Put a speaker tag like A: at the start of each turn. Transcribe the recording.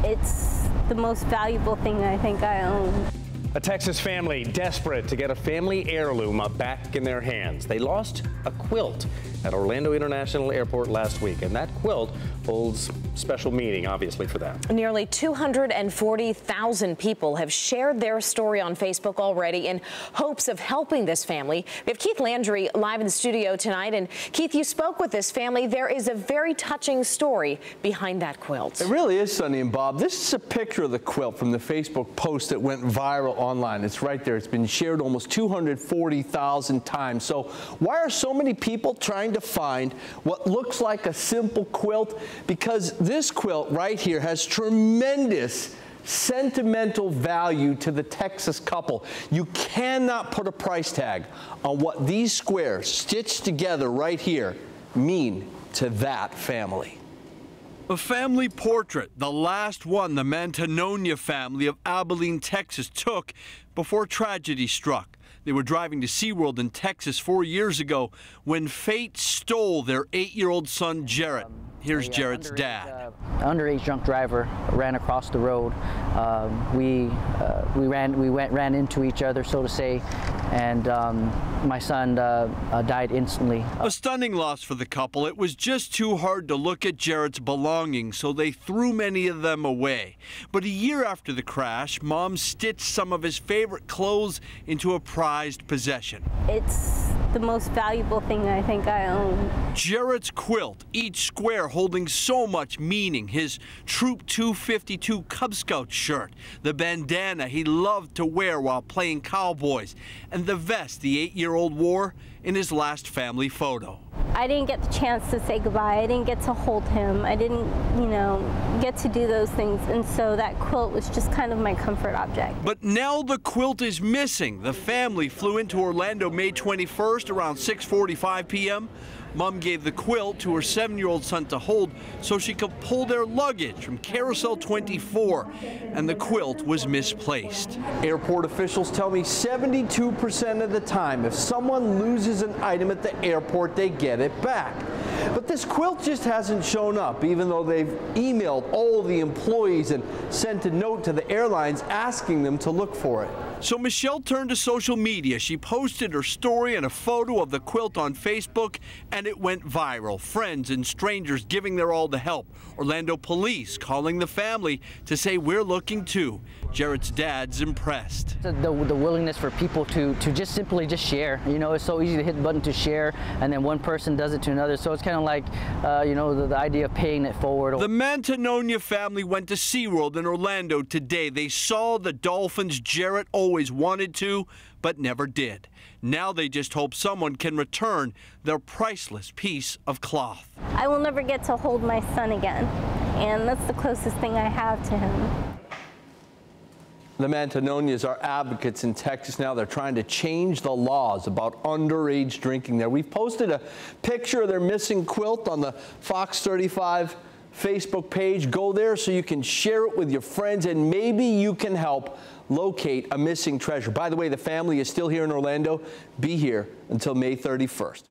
A: It's the most valuable thing I think I own.
B: A Texas family desperate to get a family heirloom back in their hands. They lost a quilt at Orlando International Airport last week, and that quilt holds special meaning, obviously, for them.
C: Nearly 240,000 people have shared their story on Facebook already in hopes of helping this family. We have Keith Landry live in the studio tonight. And Keith, you spoke with this family. There is a very touching story behind that quilt.
D: It really is, Sonny and Bob. This is a picture of the quilt from the Facebook post that went viral online. It's right there. It's been shared almost 240,000 times. So why are so many people trying to find what looks like a simple quilt? Because this quilt right here has tremendous sentimental value to the Texas couple. You cannot put a price tag on what these squares stitched together right here mean to that family.
E: A family portrait, the last one the Mantegnonia family of Abilene, Texas took before tragedy struck. They were driving to SeaWorld in Texas 4 years ago when fate stole their 8-year-old son, Jarrett. Here's Jarrett's dad.
F: Underage drunk driver ran across the road. We ran into each other, so to say, and my son died instantly.
E: A stunning loss for the couple. It was just too hard to look at Jarrett's belongings, so they threw many of them away. But a year after the crash, Mom stitched some of his favorite clothes into a prized possession.
A: It's the most valuable thing I think I own.
E: Jarrett's quilt, each square holding so much meaning. His Troop 252 Cub Scout shirt, the bandana he loved to wear while playing cowboys, and the vest the 8-year-old wore in his last family photo.
A: I didn't get the chance to say goodbye. I didn't get to hold him. I didn't, get to do those things. And so that quilt was just kind of my comfort object.
E: But now the quilt is missing. The family flew into Orlando May 21st around 6:45 p.m. Mom gave the quilt to her 7-year-old son to hold so she could pull their luggage from Carousel 24, and the quilt was misplaced.
D: Airport officials tell me 72% of the time, if someone loses an item at the airport, they get it back. But this quilt just hasn't shown up, even though they've emailed all the employees and sent a note to the airlines asking them to look for it.
E: So Michelle turned to social media. She posted her story and a photo of the quilt on Facebook, and it went viral. Friends and strangers giving their all to help. Orlando police calling the family to say, "We're looking too." Jarrett's dad's impressed.
F: The willingness for people to just simply share. It's so easy to hit the button to share, and then one person does it to another. So it's kind of like, the idea of paying it forward.
E: The Mantegnonia family went to SeaWorld in Orlando today. They saw the dolphins Jarrett always wanted to, but never did. Now they just hope someone can return their priceless piece of cloth.
A: I will never get to hold my son again, and that's the closest thing I have to him.
D: The Mantegnonias are advocates in Texas now. They're trying to change the laws about underage drinking there. We've posted a picture of their missing quilt on the Fox 35 Facebook page. Go there so you can share it with your friends, and maybe you can help locate a missing treasure. By the way, the family is still here in Orlando. Be here until May 31st.